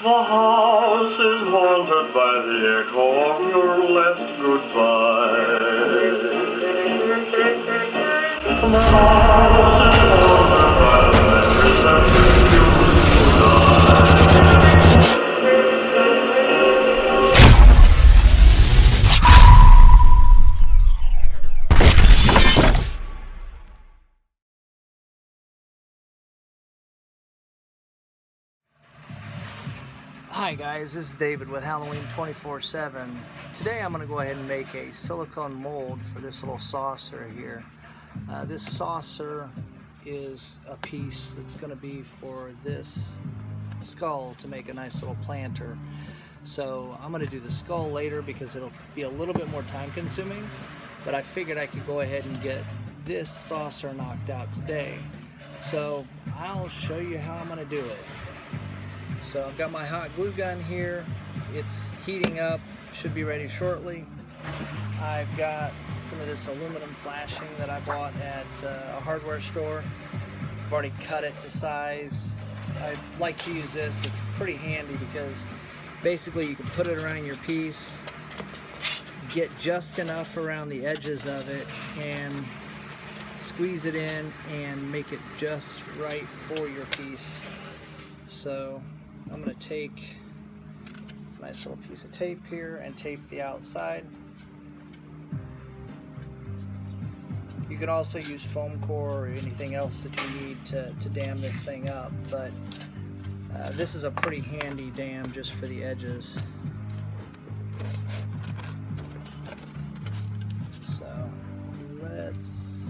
The house is haunted by the echo of your last goodbye. The house is haunted by the memories that refuse to die. Hi guys, this is David with Halloween 24/7. Today I'm going to go ahead and make a silicone mold for this little saucer here. This saucer is a piece that's going to be for this skull to make a nice little planter. So I'm going to do the skull later because it'll be a little bit more time consuming, but I figured I could go ahead and get this saucer knocked out today. So I'll show you how I'm going to do it. So I've got my hot glue gun here. It's heating up, should be ready shortly. I've got some of this aluminum flashing that I bought at a hardware store. I've already cut it to size. I like to use this. It's pretty handy because basically you can put it around your piece, get just enough around the edges of it, and squeeze it in and make it just right for your piece. So I'm going to take a nice little piece of tape here and tape the outside. You can also use foam core or anything else that you need to dam this thing up, but this is a pretty handy dam just for the edges. So let's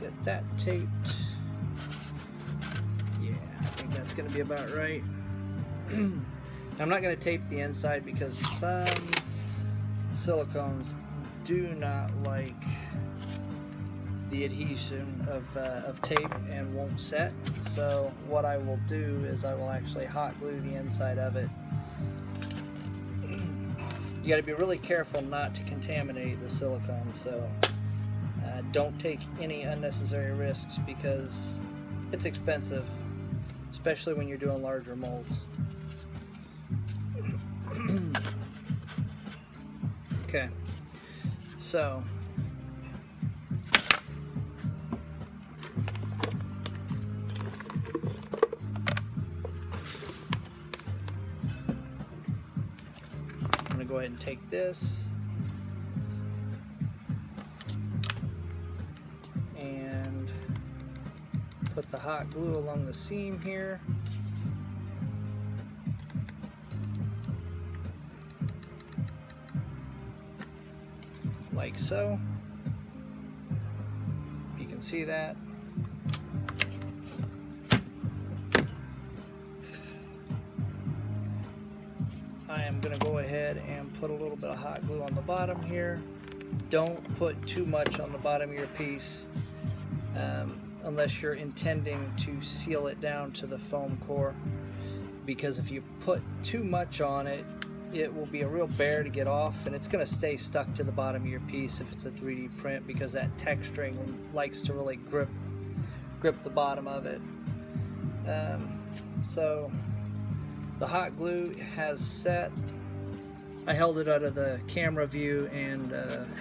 get that taped. I think that's going to be about right. I'm not going to tape the inside because some silicones do not like the adhesion of tape and won't set. So what I will do is I will actually hot glue the inside of it. You got to be really careful not to contaminate the silicone, so don't take any unnecessary risks because it's expensive, especially when you're doing larger molds. Okay, so I'm going to go ahead and take this and put the hot glue along the seam here. Like so. If you can see that. I am going to go ahead and put a little bit of hot glue on the bottom here. Don't put too much on the bottom of your piece. Unless you're intending to seal it down to the foam core, because if you put too much on it, it will be a real bear to get off, and it's going to stay stuck to the bottom of your piece if it's a 3D print, because that texturing likes to really grip the bottom of it. So the hot glue has set. I held it out of the camera view and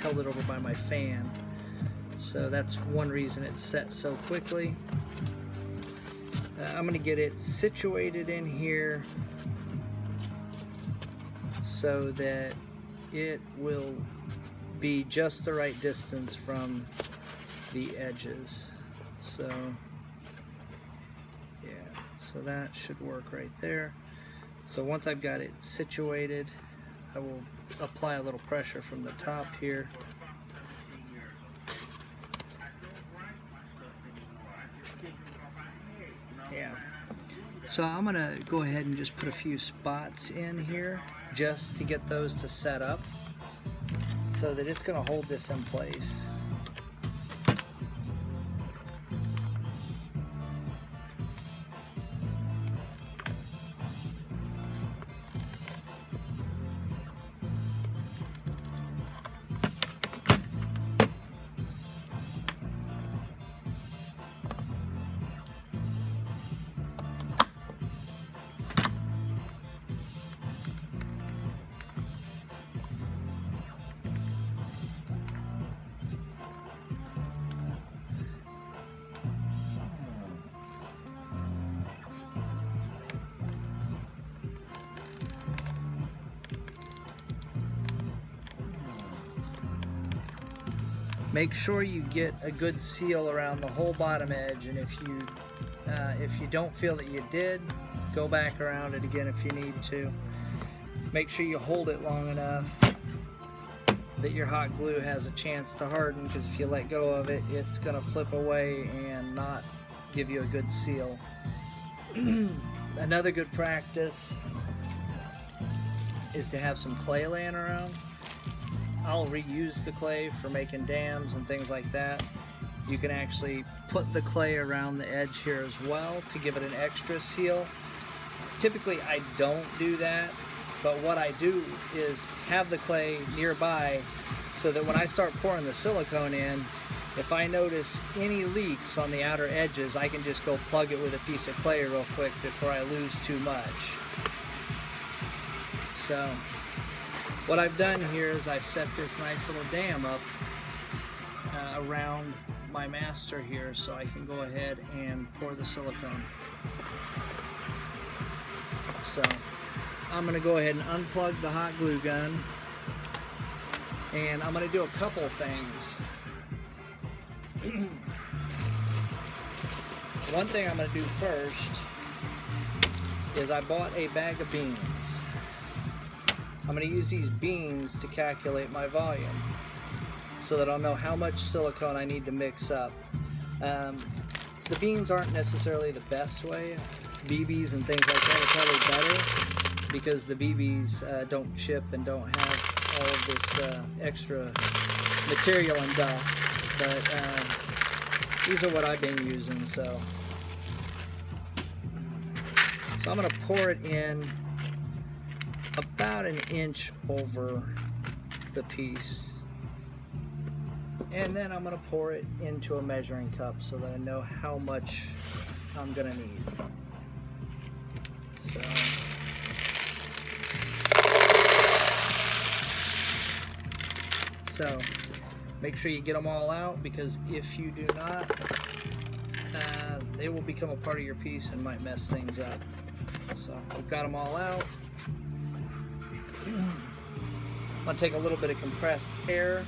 held it over by my fan. So that's one reason it's set so quickly. I'm going to get it situated in here so that it will be just the right distance from the edges. So yeah, so that should work right there. So once I've got it situated, I will apply a little pressure from the top here. Yeah. So I'm going to go ahead and just put a few spots in here just to get those to set up so that it's going to hold this in place. Make sure you get a good seal around the whole bottom edge, and if you don't feel that you did, go back around it again if you need to. Make sure you hold it long enough that your hot glue has a chance to harden, because if you let go of it, it's going to flip away and not give you a good seal. Another good practice is to have some clay laying around. I'll reuse the clay for making dams and things like that. You can actually put the clay around the edge here as well to give it an extra seal. Typically I don't do that, but what I do is have the clay nearby so that when I start pouring the silicone in, if I notice any leaks on the outer edges, I can just go plug it with a piece of clay real quick before I lose too much. So what I've done here is I've set this nice little dam up around my master here so I can go ahead and pour the silicone. So I'm going to go ahead and unplug the hot glue gun, and I'm going to do a couple things. One thing I'm going to do first is I bought a bag of beans. I'm going to use these beans to calculate my volume so that I'll know how much silicone I need to mix up. The beans aren't necessarily the best way. BBs and things like that are probably better because the BBs don't chip and don't have all of this extra material and dust. But these are what I've been using. So I'm going to pour it in about an inch over the piece, and then I'm going to pour it into a measuring cup so that I know how much I'm going to need. So make sure you get them all out, because if you do not, they will become a part of your piece and might mess things up. So we've got them all out. I'm going to take a little bit of compressed air,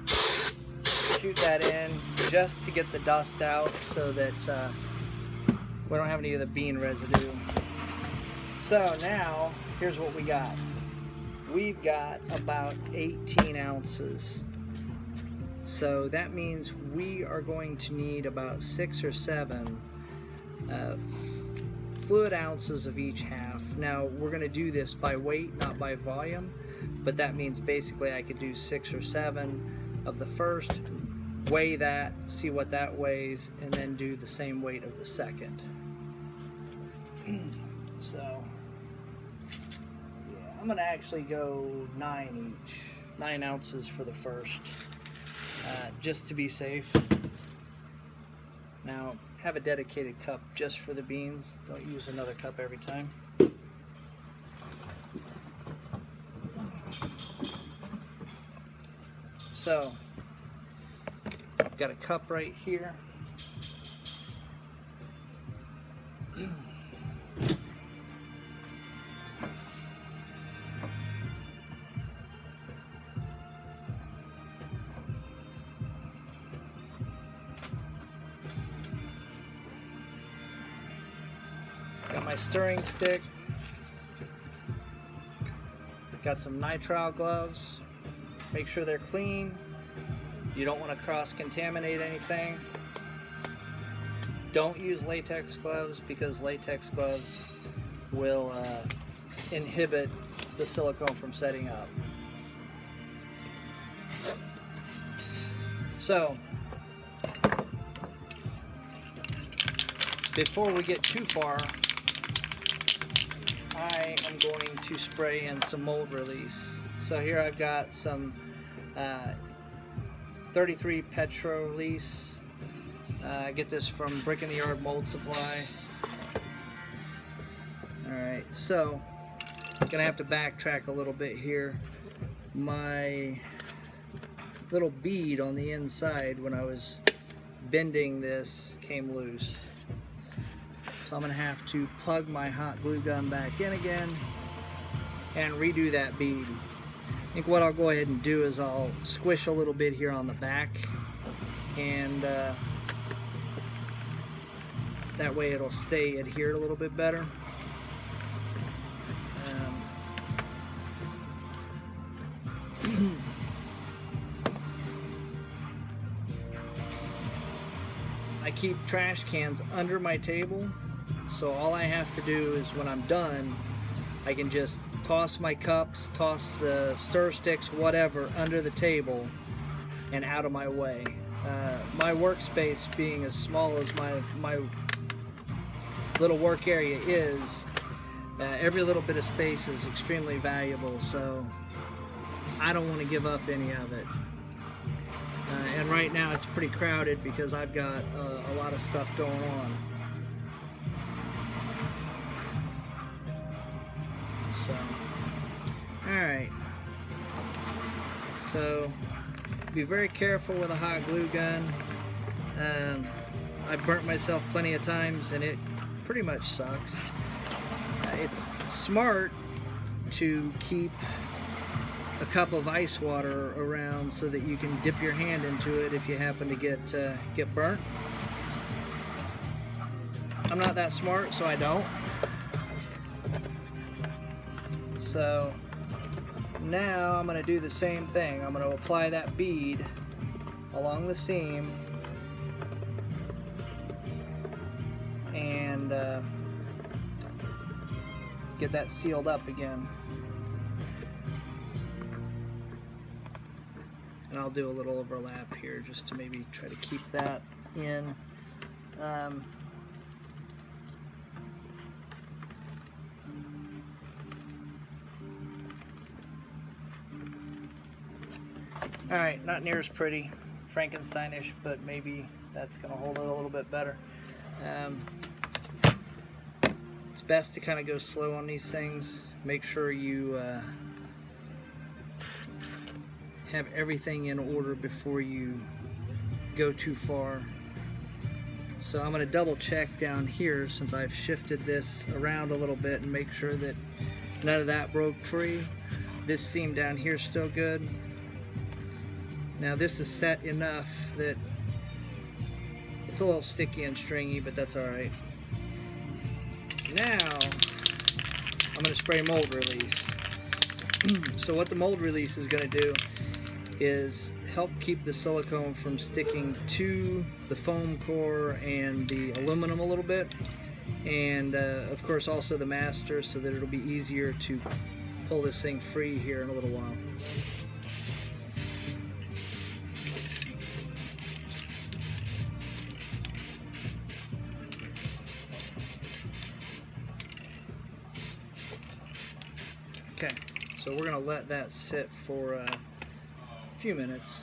shoot that in just to get the dust out so that we don't have any of the bean residue. So now here's what we got. We've got about 18 ounces. So that means we are going to need about 6 or 7 fluid ounces of each half. Now we're going to do this by weight, not by volume, but that means basically I could do 6 or 7 of the first, weigh that, see what that weighs, and then do the same weight of the second. So yeah, I'm going to actually go 9 each, 9 ounces for the first, just to be safe. Now have a dedicated cup just for the beans. Don't use another cup every time. So I've got a cup right here. Got my stirring stick. Got some nitrile gloves. Make sure they're clean. You don't want to cross-contaminate anything. Don't use latex gloves, because latex gloves will inhibit the silicone from setting up. So before we get too far, I am going to spray in some mold release. So here I've got some 33 Petro release. I get this from Brick in the Yard Mold Supply. Alright, so I'm gonna have to backtrack a little bit here. My little bead on the inside when I was bending this came loose. So I'm going to have to plug my hot glue gun back in again and redo that bead. I think what I'll go ahead and do is I'll squish a little bit here on the back, and that way it'll stay adhered a little bit better. I keep trash cans under my table, so all I have to do is when I'm done, I can just toss my cups, toss the stir sticks, whatever, under the table and out of my way. My workspace being as small as my little work area is, every little bit of space is extremely valuable, so I don't want to give up any of it. And right now it's pretty crowded because I've got a lot of stuff going on. So, alright. So, be very careful with a hot glue gun. I've burnt myself plenty of times and it pretty much sucks. It's smart to keep a cup of ice water around so that you can dip your hand into it if you happen to get burnt. I'm not that smart, so I don't. So now I'm going to do the same thing. I'm going to apply that bead along the seam and get that sealed up again. And I'll do a little overlap here just to maybe try to keep that in. Alright, not near as pretty, Frankensteinish, but maybe that's going to hold it a little bit better. It's best to kind of go slow on these things. Make sure you have everything in order before you go too far. So I'm going to double check down here since I've shifted this around a little bit and make sure that none of that broke free. This seam down here is still good. Now this is set enough that it's a little sticky and stringy, but that's alright. Now I'm going to spray mold release. So what the mold release is going to do is help keep the silicone from sticking to the foam core and the aluminum a little bit, and of course also the master, so that it'll be easier to pull this thing free here in a little while. Okay, so we're going to let that sit for a few minutes.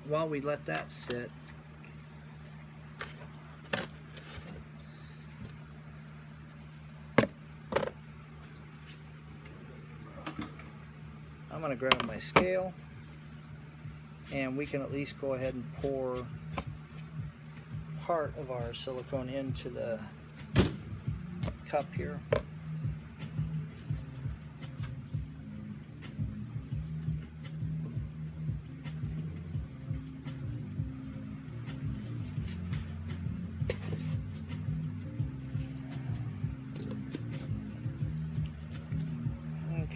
While we let that sit, I'm going to grab my scale and we can at least go ahead and pour part of our silicone into the cup here.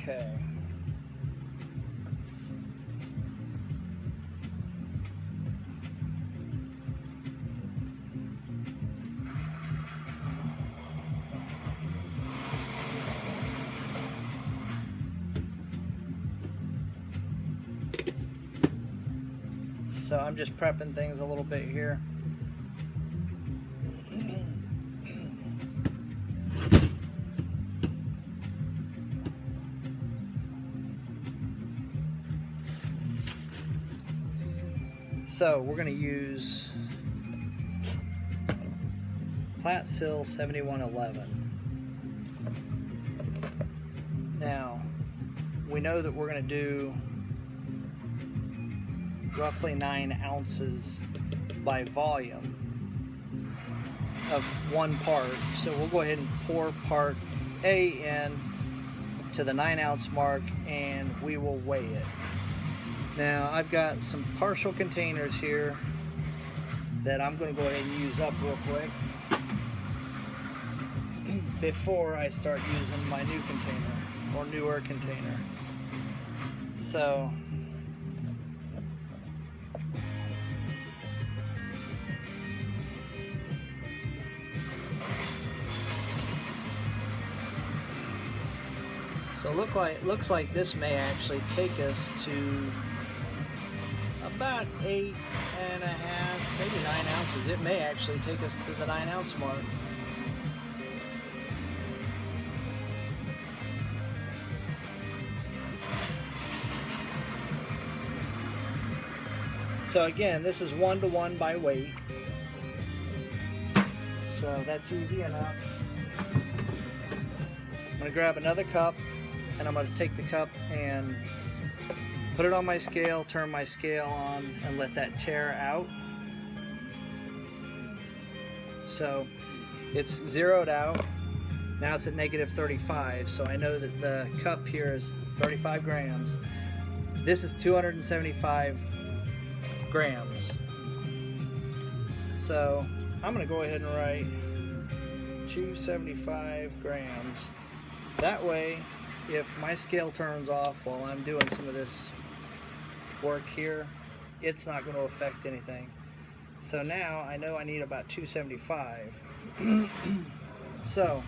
Okay. So I'm just prepping things a little bit here. So we're going to use Platsil 7111. Now, we know that we're going to do roughly 9 ounces by volume of one part. So we'll go ahead and pour part A in to the 9-ounce mark, and we will weigh it. Now I've got some partial containers here that I'm going to go ahead and use up real quick before I start using my new container or newer container. So looks like this may actually take us to about 8.5, maybe 9 ounces. It may actually take us to the 9-ounce mark. So again, this is 1-to-1 by weight. So that's easy enough. I'm gonna grab another cup, and I'm gonna take the cup and put it on my scale, turn my scale on, and let that tear out. So it's zeroed out. Now it's at -35, so I know that the cup here is 35 grams. This is 275 grams. So I'm gonna go ahead and write 275 grams. That way, if my scale turns off while I'm doing some of this work here, it's not going to affect anything. So now I know I need about 275. So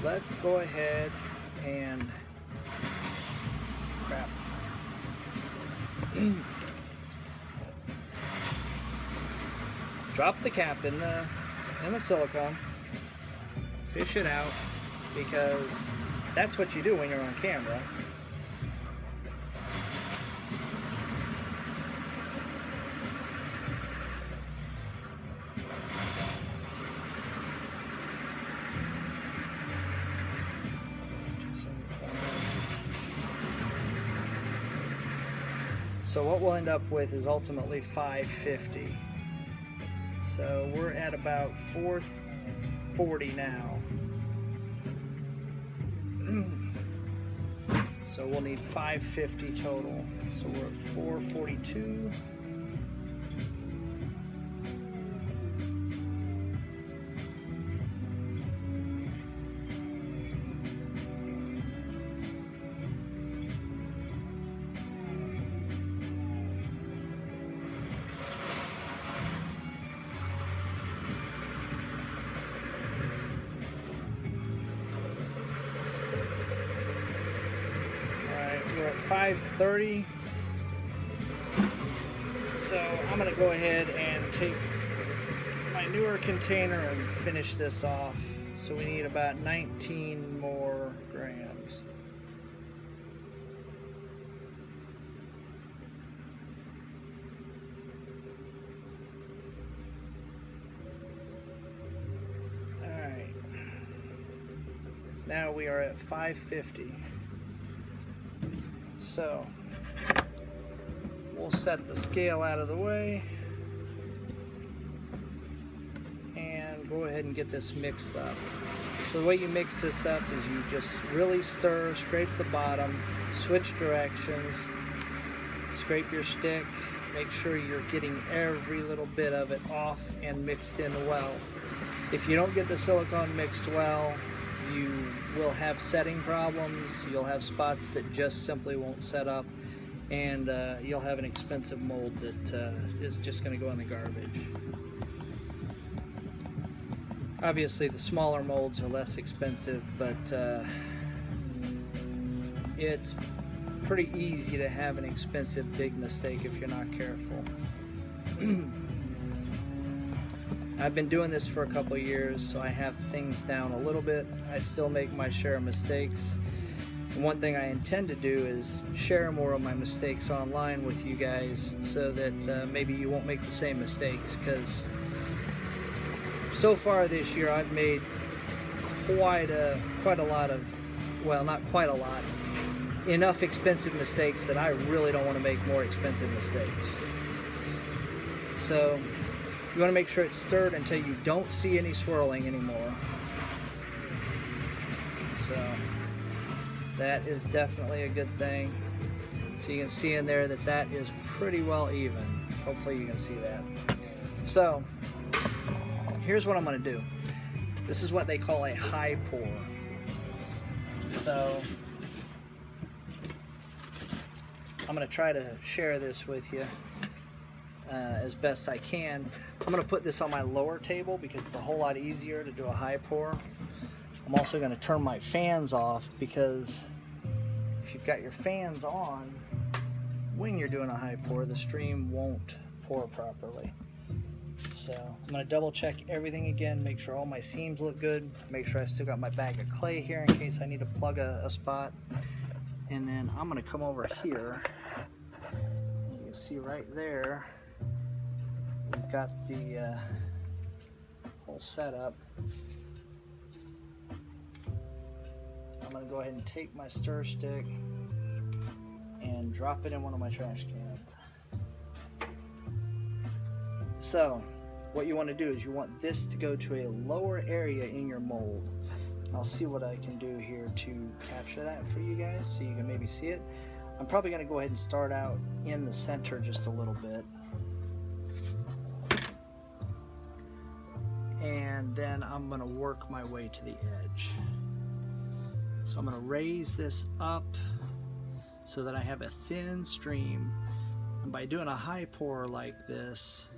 let's go ahead and drop the cap in the silicone, fish it out, because that's what you do when you're on camera. So what we'll end up with is ultimately 550. So we're at about 440 now. So we'll need 550 total. So we're at 442. We're at 530. So I'm going to go ahead and take my newer container and finish this off. So we need about 19 more grams. Alright. Now we are at 550. So we'll set the scale out of the way and go ahead and get this mixed up. So the way you mix this up is you just really stir, scrape the bottom, switch directions, scrape your stick, make sure you're getting every little bit of it off and mixed in well. If you don't get the silicone mixed well, you will have setting problems, you'll have spots that just simply won't set up, and you'll have an expensive mold that is just going to go in the garbage. Obviously the smaller molds are less expensive, but it's pretty easy to have an expensive big mistake if you're not careful. I've been doing this for a couple of years, so I have things down a little bit. I still make my share of mistakes. And one thing I intend to do is share more of my mistakes online with you guys, so that maybe you won't make the same mistakes, because so far this year I've made quite a lot of, well, not quite a lot, enough expensive mistakes that I really don't want to make more expensive mistakes. So you want to make sure it's stirred until you don't see any swirling anymore. So That is definitely a good thing. So you can see in there that that is pretty well even. Hopefully you can see that. So here's what I'm going to do. This is what they call a high pour. So I'm going to try to share this with you as best I can. I'm going to put this on my lower table because it's a whole lot easier to do a high pour. I'm also going to turn my fans off because if you've got your fans on when you're doing a high pour, the stream won't pour properly. So I'm going to double check everything again, make sure all my seams look good, make sure I still got my bag of clay here in case I need to plug a spot. And then I'm going to come over here. You can see right there, we've got the whole setup. I'm going to go ahead and take my stir stick and drop it in one of my trash cans. So what you want to do is you want this to go to a lower area in your mold. I'll see what I can do here to capture that for you guys so you can maybe see it. I'm probably going to go ahead and start out in the center just a little bit. And then I'm going to work my way to the edge. So I'm going to raise this up so that I have a thin stream. And by doing a high pour like this,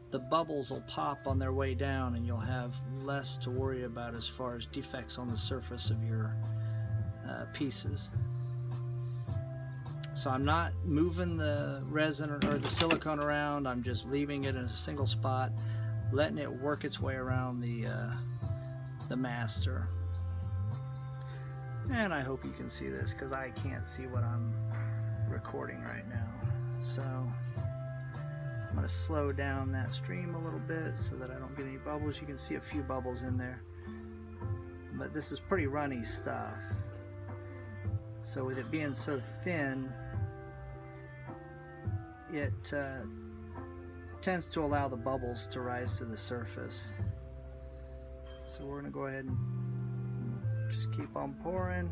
the bubbles will pop on their way down and you'll have less to worry about as far as defects on the surface of your pieces. So I'm not moving the resin or the silicone around, I'm just leaving it in a single spot, letting it work its way around the master. And I hope you can see this because I can't see what I'm recording right now. So I'm going to slow down that stream a little bit so that I don't get any bubbles. You can see a few bubbles in there, but this is pretty runny stuff. So with it being so thin, it tends to allow the bubbles to rise to the surface. So we're going to go ahead and just keep on pouring.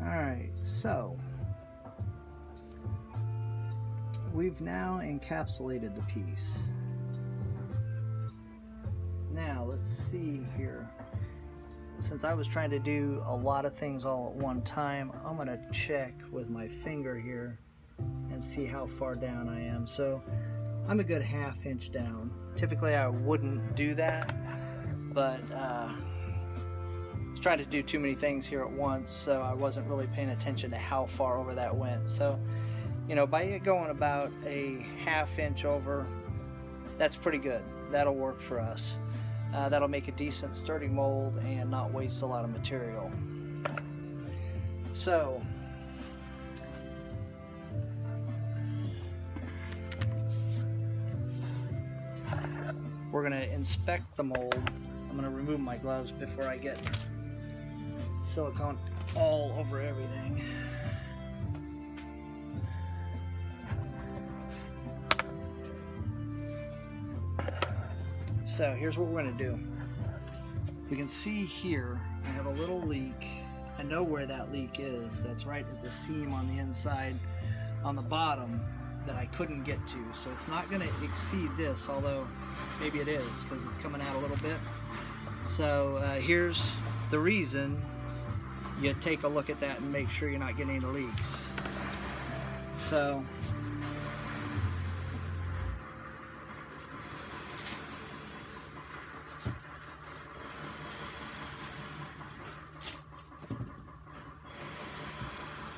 Alright, so we've now encapsulated the piece. Now let's see here. Since I was trying to do a lot of things all at one time, I'm going to check with my finger here and see how far down I am. So I'm a good ½ inch down. Typically I wouldn't do that, but I was trying to do too many things here at once, so I wasn't really paying attention to how far over that went. So, you know, by it going about a ½ inch over, that's pretty good. That'll work for us. That'll make a decent sturdy mold and not waste a lot of material. So we're going to inspect the mold. I'm going to remove my gloves before I get silicone all over everything. So here's what we're going to do. You can see here I have a little leak. I know where that leak is. That's right at the seam on the inside on the bottom that I couldn't get to. So it's not going to exceed this, although maybe it is because it's coming out a little bit. So here's the reason. You take a look at that and make sure you're not getting any leaks. So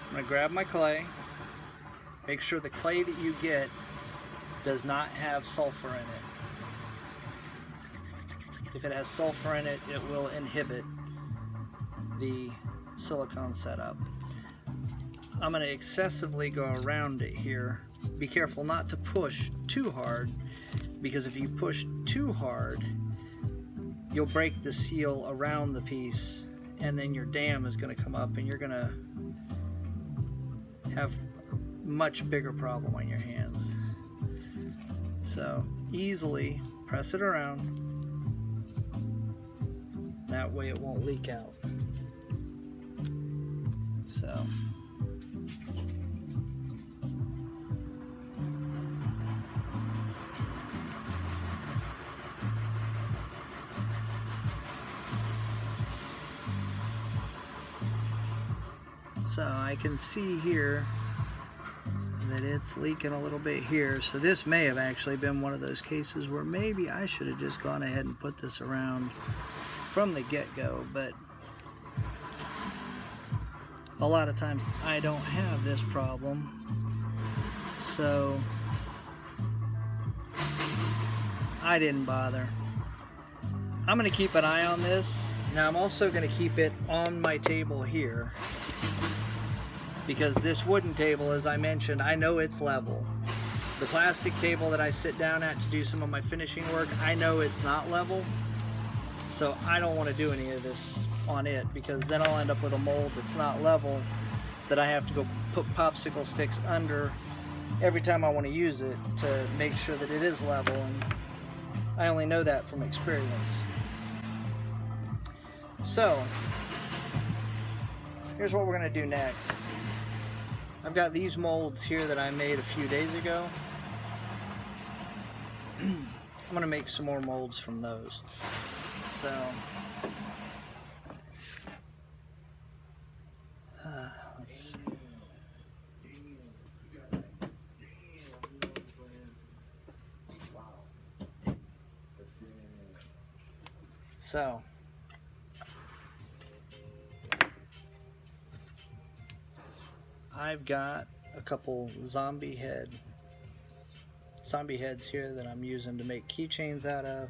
I'm going to grab my clay. Make sure the clay that you get does not have sulfur in it. If it has sulfur in it, it will inhibit the silicone setup. I'm going to excessively go around it here. Be careful not to push too hard, because if you push too hard, you'll break the seal around the piece, and then your dam is going to come up and you're going to have a much bigger problem on your hands. So easily press it around, that way it won't leak out. So I can see here that it's leaking a little bit here. So this may have actually been one of those cases where maybe I should have just gone ahead and put this around from the get-go, but a lot of times I don't have this problem, so I didn't bother. I'm going to keep an eye on this. Now I'm also going to keep it on my table here, because this wooden table, as I mentioned, I know it's level. The plastic table that I sit down at to do some of my finishing work, I know it's not level, so I don't want to do any of this on it, because then I'll end up with a mold that's not level that I have to go put popsicle sticks under every time I want to use it to make sure that it is level, and I only know that from experience. So here's what we're going to do next. I've got these molds here that I made a few days ago. I'm going to make some more molds from those. Let's see. So I've got a couple zombie heads here that I'm using to make keychains out of,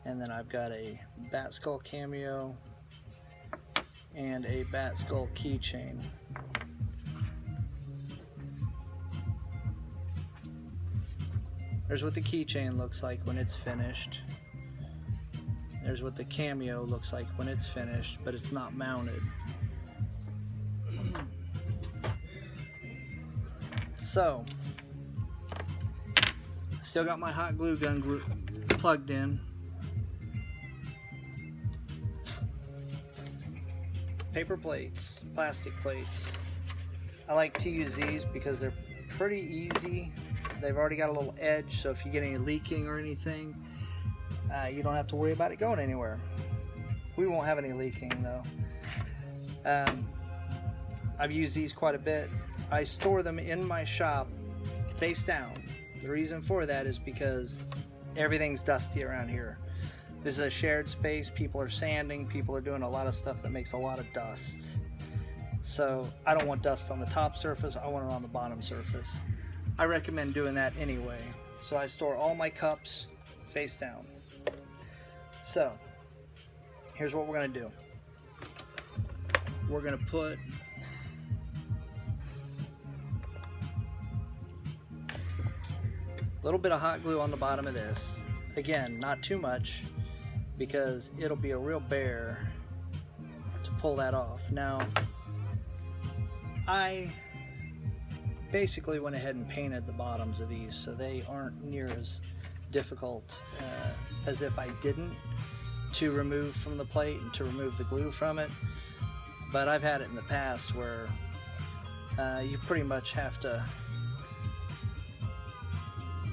and then I've got a bat skull cameo and a bat skull keychain. There's what the keychain looks like when it's finished. There's what the cameo looks like when it's finished, but it's not mounted. So, still got my hot glue gun plugged in. Paper plates, plastic plates. I like to use these because they're pretty easy. They've already got a little edge, so if you get any leaking or anything, you don't have to worry about it going anywhere. We won't have any leaking though. I've used these quite a bit. I store them in my shop face down. The reason for that is because everything's dusty around here. This is a shared space. People are sanding, people are doing a lot of stuff that makes a lot of dust. So I don't want dust on the top surface, I want it on the bottom surface. I recommend doing that anyway. So I store all my cups face down. So here's what we're gonna do. We're gonna put a little bit of hot glue on the bottom of this. Again, not too much, because it'll be a real bear to pull that off. Now, I basically went ahead and painted the bottoms of these so they aren't near as difficult as if I didn't, to remove from the plate and to remove the glue from it. But I've had it in the past where you pretty much have to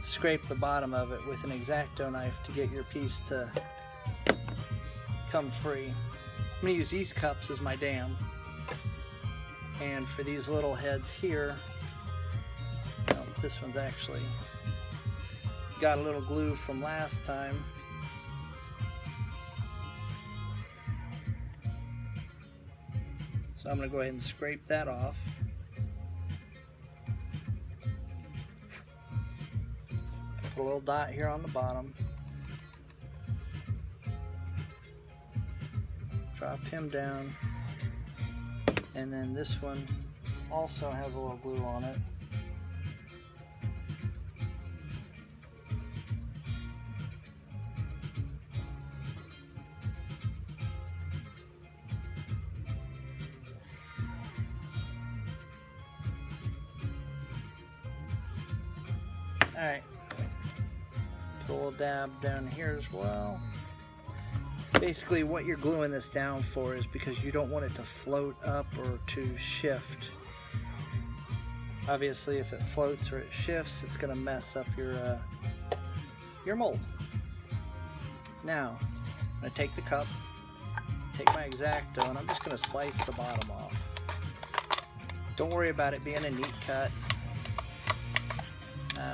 scrape the bottom of it with an X-Acto knife to get your piece to come free. I'm going to use these cups as my dam, and for these little heads here, this one's actually got a little glue from last time. So I'm going to go ahead and scrape that off. Put a little dot here on the bottom. Drop him down. And then this one also has a little glue on it. Alright. Put a little dab down here as well. Basically what you're gluing this down for is because you don't want it to float up or to shift. Obviously if it floats or it shifts, it's going to mess up your mold. Now, I'm going to take the cup, take my X-Acto, and I'm just going to slice the bottom off. Don't worry about it being a neat cut.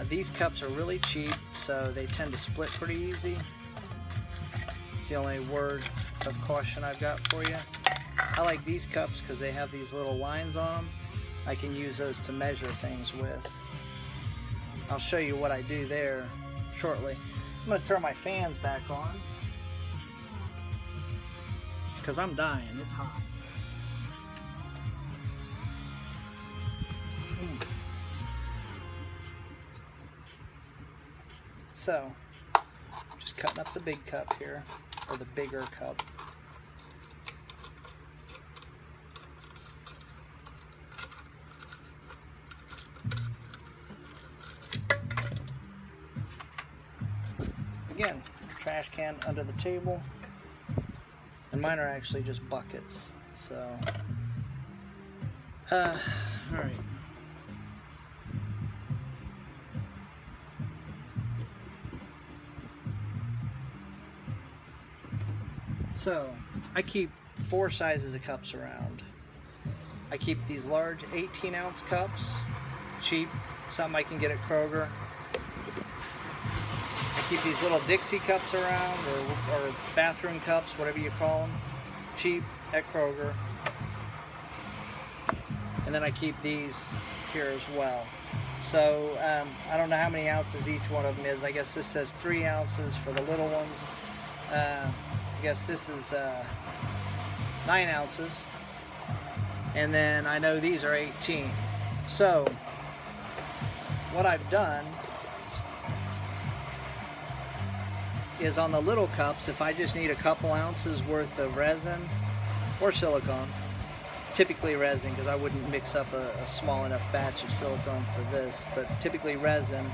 These cups are really cheap, so they tend to split pretty easy. It's the only word of caution I've got for you. I like these cups because they have these little lines on them. I can use those to measure things with. I'll show you what I do there shortly. I'm going to turn my fans back on because I'm dying. It's hot. So, just cutting up the big cup here, or the bigger cup. Again, trash can under the table, and mine are actually just buckets. So, all right. So, I keep 4 sizes of cups around. I keep these large 18-ounce cups, cheap, something I can get at Kroger. I keep these little Dixie cups around, or bathroom cups, whatever you call them, cheap at Kroger. And then I keep these here as well. So, I don't know how many ounces each one of them is. I guess this says 3 ounces for the little ones. I guess this is 9 ounces, and then I know these are 18. So what I've done is on the little cups, if I just need a couple ounces worth of resin or silicone, typically resin because I wouldn't mix up a small enough batch of silicone for this, but typically resin,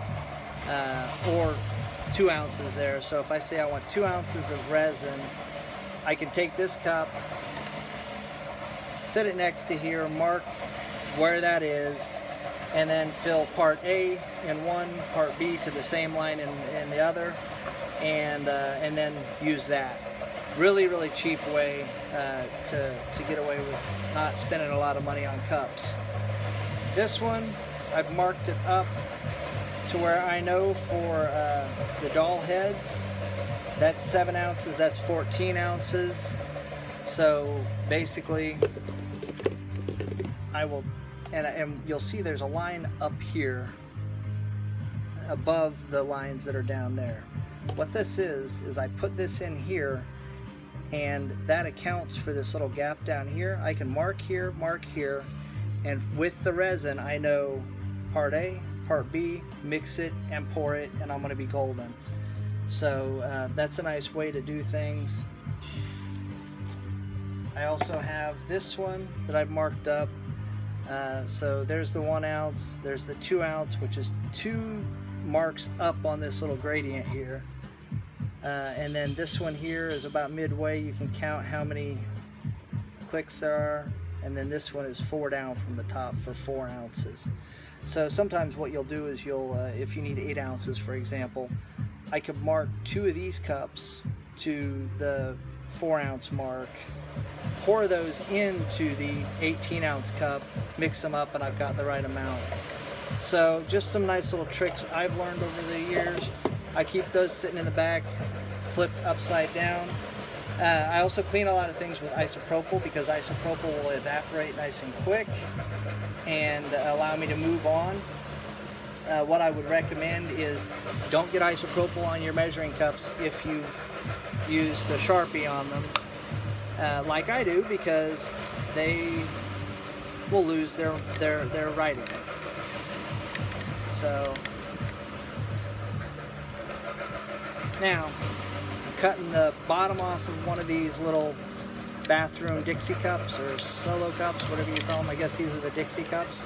or 2 ounces there. So if I say I want 2 ounces of resin, I can take this cup, set it next to here, mark where that is, and then fill part A in one, part B to the same line in the other, and then use that. Really, really cheap way to get away with not spending a lot of money on cups. This one, I've marked it up to where I know for the doll heads, that's 7 ounces, that's 14 ounces. So basically, I will, and you'll see there's a line up here above the lines that are down there. What this is I put this in here, and that accounts for this little gap down here. I can mark here, and with the resin, I know part A, part B, mix it and pour it, and I'm going to be golden. So that's a nice way to do things. I also have this one that I've marked up. So there's the 1 ounce, there's the 2 ounce, which is 2 marks up on this little gradient here. And then this one here is about midway. You can count how many clicks there are. And then this one is 4 down from the top for 4 ounces. So sometimes what you'll do is you'll, if you need 8 ounces, for example, I could mark 2 of these cups to the 4 ounce mark, pour those into the 18 ounce cup, mix them up, and I've got the right amount. So just some nice little tricks I've learned over the years. I keep those sitting in the back, flipped upside down. I also clean a lot of things with isopropyl because isopropyl will evaporate nice and quick and allow me to move on. What I would recommend is don't get isopropyl on your measuring cups if you've used a Sharpie on them, like I do, because they will lose their writing. So now I'm cutting the bottom off of one of these little bathroom Dixie cups or solo cups, whatever you call them. I guess these are the Dixie cups.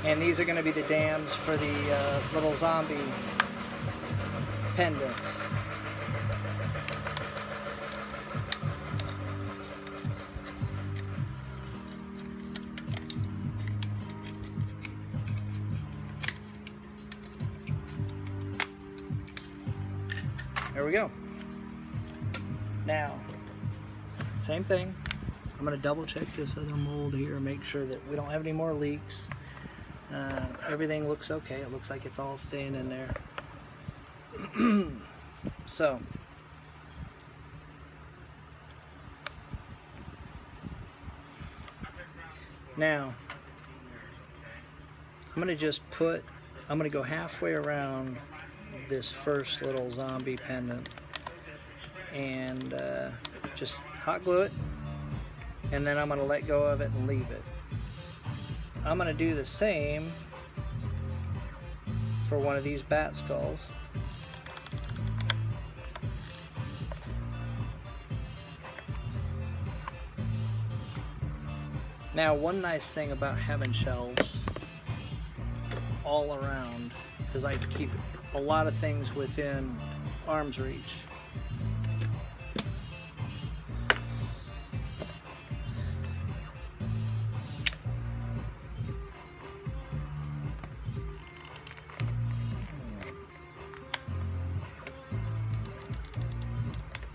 And these are going to be the dams for the little zombie pendants. There we go. Now, same thing. I'm going to double check this other mold here, make sure that we don't have any more leaks. Everything looks okay. It looks like it's all staying in there. So, now, I'm going to go halfway around this first little zombie pendant and just hot glue it, and then I'm going to let go of it and leave it. I'm going to do the same for one of these bat skulls. Now, one nice thing about having shelves all around is I can keep a lot of things within arm's reach.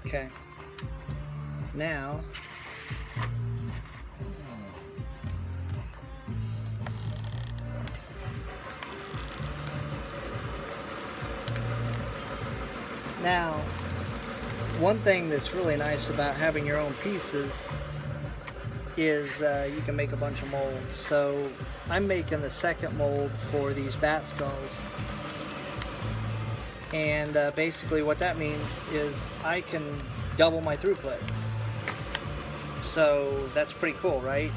Okay, now one thing that's really nice about having your own pieces is you can make a bunch of molds. So I'm making the second mold for these bat skulls. And basically what that means is I can double my throughput. So that's pretty cool, right?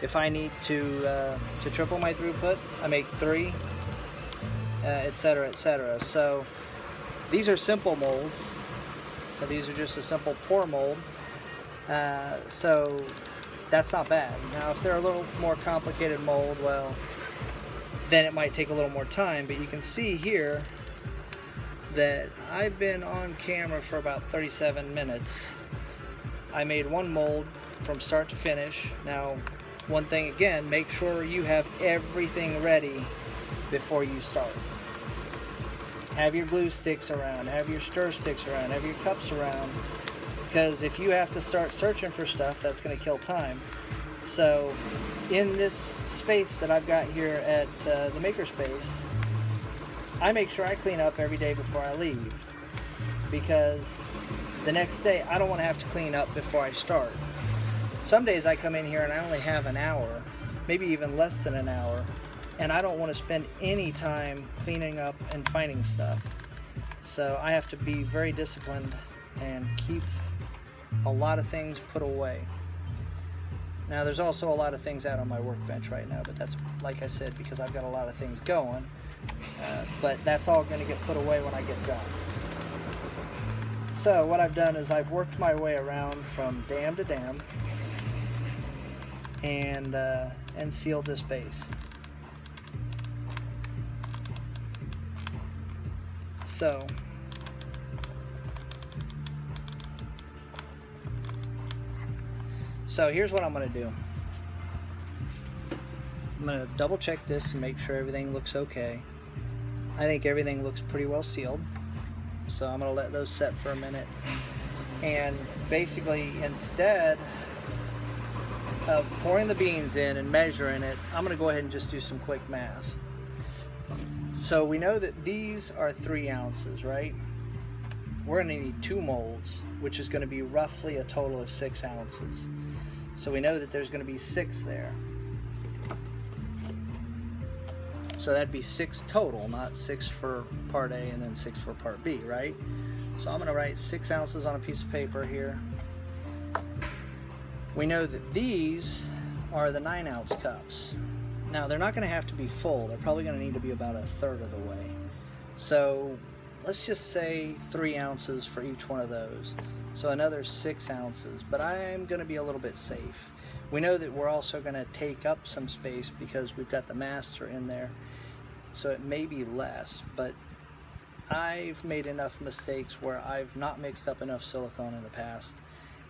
If I need to triple my throughput, I make 3, etc., etc. So these are simple molds. So these are just a simple pour mold. So that's not bad. Now if they're a little more complicated mold, well, then it might take a little more time. But you can see here that I've been on camera for about 37 minutes. I made one mold from start to finish. Now, one thing again, make sure you have everything ready before you start. Have your glue sticks around, have your stir sticks around, have your cups around, because if you have to start searching for stuff, that's going to kill time. So in this space that I've got here at the Makerspace, I make sure I clean up every day before I leave, because the next day I don't want to have to clean up before I start. Some days I come in here and I only have an hour, maybe even less than an hour, and I don't want to spend any time cleaning up and finding stuff. So I have to be very disciplined and keep a lot of things put away. Now there's also a lot of things out on my workbench right now, but that's, like I said, because I've got a lot of things going. But that's all going to get put away when I get done. So what I've done is I've worked my way around from dam to dam and sealed this base. So here's what I'm going to do. I'm going to double check this and make sure everything looks okay. I think everything looks pretty well sealed. So I'm going to let those set for a minute. And basically, instead of pouring the beans in and measuring it, I'm going to go ahead and just do some quick math. So we know that these are 3 ounces, right? We're going to need 2 molds, which is going to be roughly a total of 6 ounces. So we know that there's going to be 6 there. So that'd be 6 total, not 6 for part A and then 6 for part B, right? So I'm going to write 6 ounces on a piece of paper here. We know that these are the 9-ounce cups. Now they're not going to have to be full. They're probably going to need to be about 1/3 of the way. So let's just say 3 ounces for each one of those. So another 6 ounces, but I'm going to be a little bit safe. We know that we're also going to take up some space because we've got the master in there, so it may be less, but I've made enough mistakes where I've not mixed up enough silicone in the past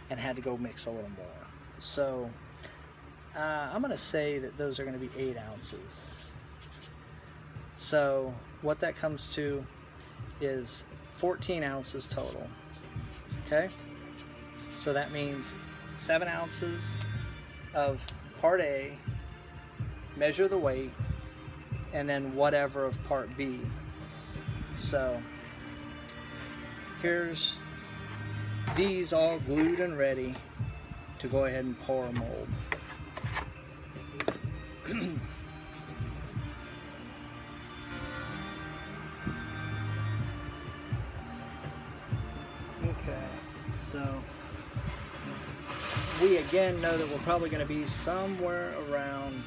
and had to go mix a little more. So I'm going to say that those are going to be 8 ounces. So what that comes to is 14 ounces total. Okay? So that means 7 ounces of part A, measure the weight, and then whatever of part B. So here's these all glued and ready to go ahead and pour a mold. Okay, so we again know that we're probably going to be somewhere around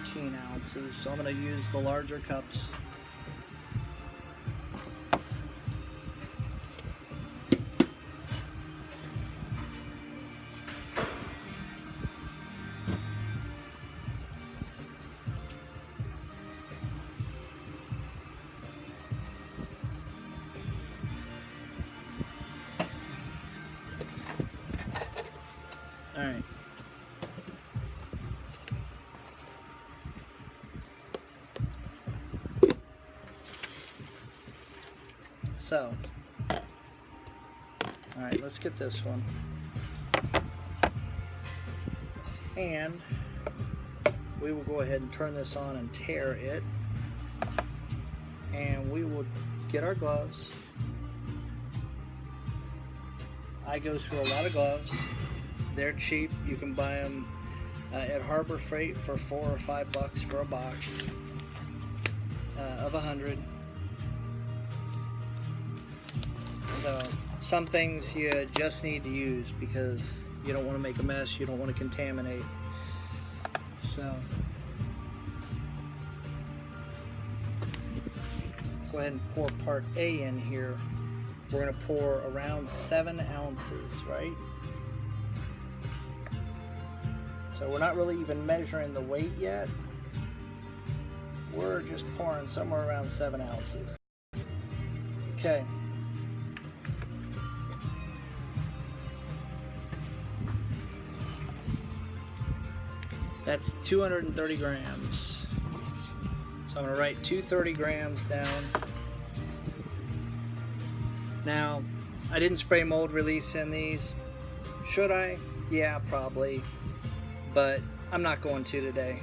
14 ounces, so I'm going to use the larger cups. All right. So, all right, let's get this one. And we will go ahead and turn this on and tear it. And we will get our gloves. I go through a lot of gloves. They're cheap. You can buy them at Harbor Freight for $4 or $5 for a box of 100. So some things you just need to use because you don't want to make a mess, you don't want to contaminate. So go ahead and pour part A in here. We're going to pour around 7 ounces, right? So we're not really even measuring the weight yet. We're just pouring somewhere around 7 ounces. Okay. That's 230 grams. So I'm going to write 230 grams down. Now, I didn't spray mold release in these. Should I? Yeah, probably. But I'm not going to today.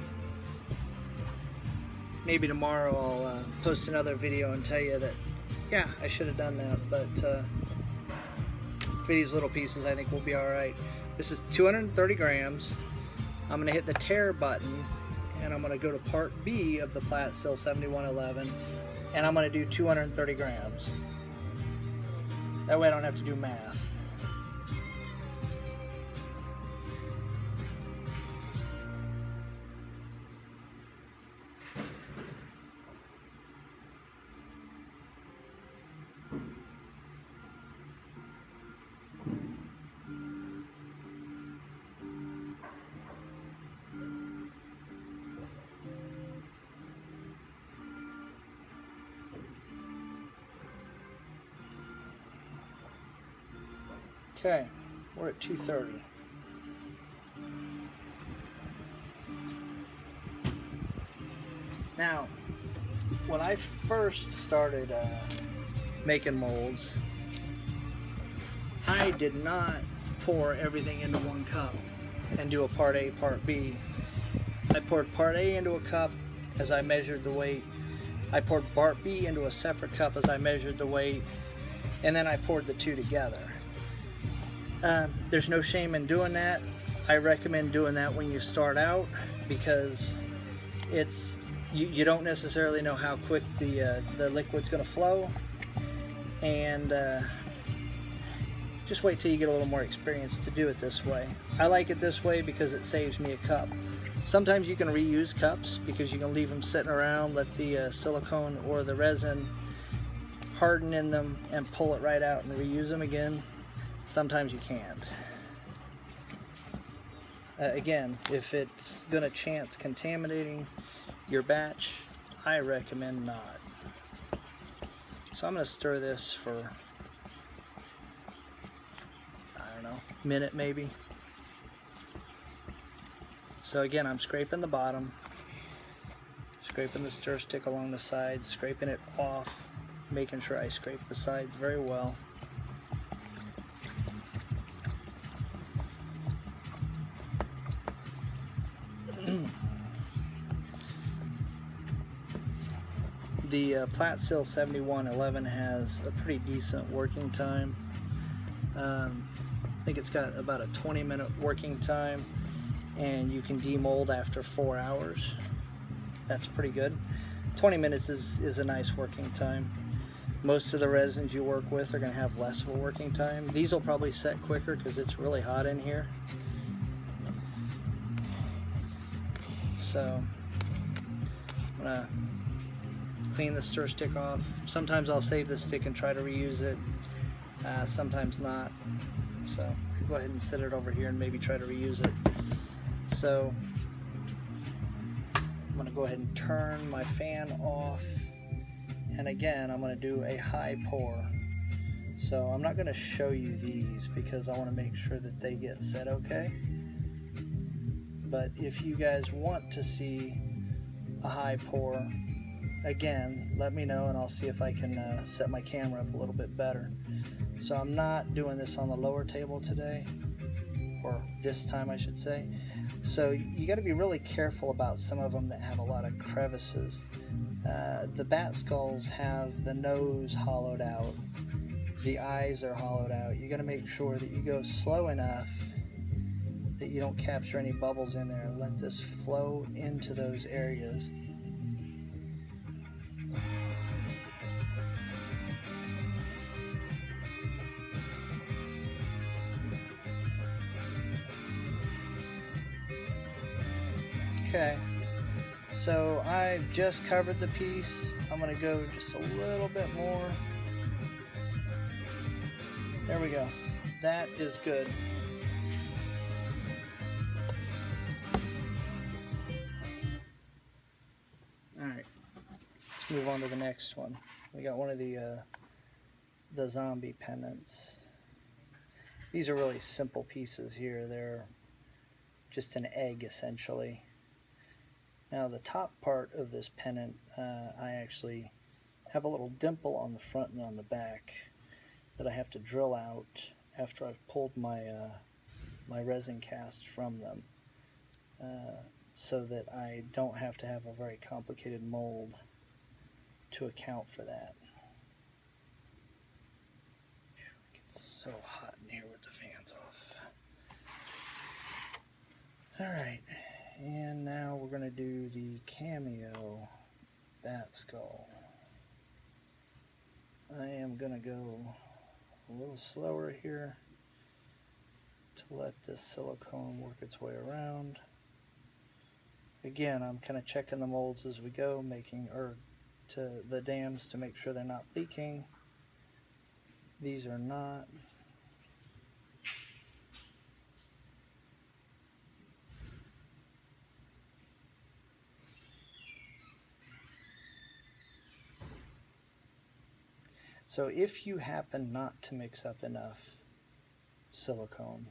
Maybe tomorrow I'll post another video and tell you that, yeah, I should have done that. But for these little pieces, I think we'll be all right. This is 230 grams. I'm going to hit the tear button, and I'm going to go to part B of the Platsil 7111, and I'm going to do 230 grams. That way I don't have to do math. Okay, we're at 230. Now, when I first started making molds, I did not pour everything into one cup and do a part A, part B. I poured part A into a cup as I measured the weight. I poured part B into a separate cup as I measured the weight, and then I poured the two together. There's no shame in doing that. I recommend doing that when you start out because it's you don't necessarily know how quick the liquid's going to flow, and just wait till you get a little more experience to do it this way. I like it this way because it saves me a cup. Sometimes you can reuse cups because you can leave them sitting around, let the silicone or the resin harden in them and pull it right out and reuse them again. Sometimes you can't. Again, if it's going to chance contaminating your batch, I recommend not. So I'm going to stir this for, I don't know, a minute maybe. So again, I'm scraping the bottom, scraping the stir stick along the sides, scraping it off, making sure I scrape the sides very well. The Platsil 7111 has a pretty decent working time. I think it's got about a 20-minute working time, and you can demold after 4 hours. That's pretty good. 20 minutes is a nice working time. Most of the resins you work with are going to have less of a working time. These will probably set quicker because it's really hot in here. So I'm going to clean the stir stick off. Sometimes I'll save the stick and try to reuse it, sometimes not. So go ahead and set it over here and maybe try to reuse it. So I'm going to go ahead and turn my fan off, and again I'm going to do a high pour. So I'm not going to show you these because I want to make sure that they get set okay. But if you guys want to see a high pour, again, let me know and I'll see if I can set my camera up a little bit better. So I'm not doing this on the lower table today, or this time I should say. So you got to be really careful about some of them that have a lot of crevices. The bat skulls have the nose hollowed out, the eyes are hollowed out. You got to make sure that you go slow enough that you don't capture any bubbles in there. Let this flow into those areas. Okay, so I've just covered the piece. I'm going to go just a little bit more. There we go. That is good. Alright, let's move on to the next one. We got one of the zombie pendants. These are really simple pieces here. They're just an egg essentially. Now the top part of this pennant, I actually have a little dimple on the front and on the back that I have to drill out after I've pulled my my resin cast from them, so that I don't have to have a very complicated mold to account for that. It's so hot in here with the fans off. Alright, and now we're going to do the cameo bat skull. I am going to go a little slower here to let this silicone work its way around. Again, I'm kind of checking the molds as we go, to the dams to make sure they're not leaking. These are not. So if you happen not to mix up enough silicone,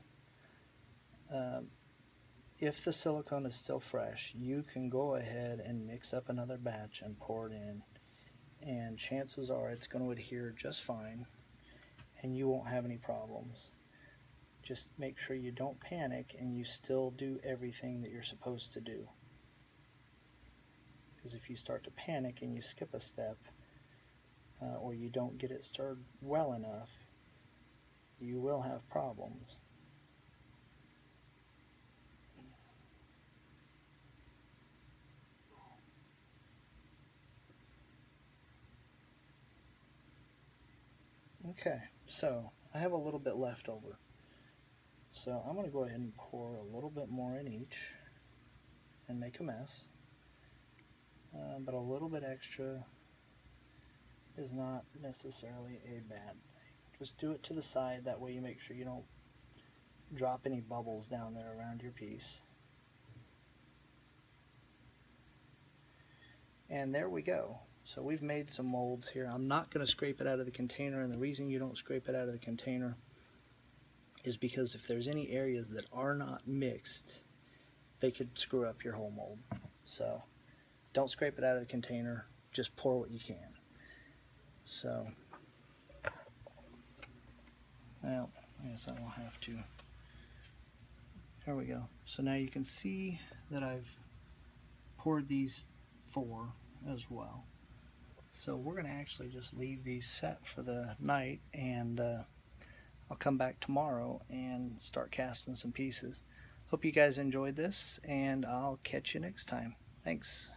if the silicone is still fresh, you can go ahead and mix up another batch and pour it in, and chances are it's going to adhere just fine and you won't have any problems. Just make sure you don't panic and you still do everything that you're supposed to do. Because if you start to panic and you skip a step, or you don't get it stirred well enough, you will have problems. Okay, so I have a little bit left over. So I'm going to go ahead and pour a little bit more in each and make a mess. But a little bit extra is not necessarily a bad thing. Just do it to the side, that way you make sure you don't drop any bubbles down there around your piece. And there we go. So we've made some molds here. I'm not going to scrape it out of the container, and the reason you don't scrape it out of the container is because if there's any areas that are not mixed, they could screw up your whole mold. So don't scrape it out of the container, just pour what you can. So, well, I guess I will have to. There we go. So now you can see that I've poured these 4 as well. So we're going to actually just leave these set for the night, and I'll come back tomorrow and start casting some pieces. Hope you guys enjoyed this, and I'll catch you next time. Thanks.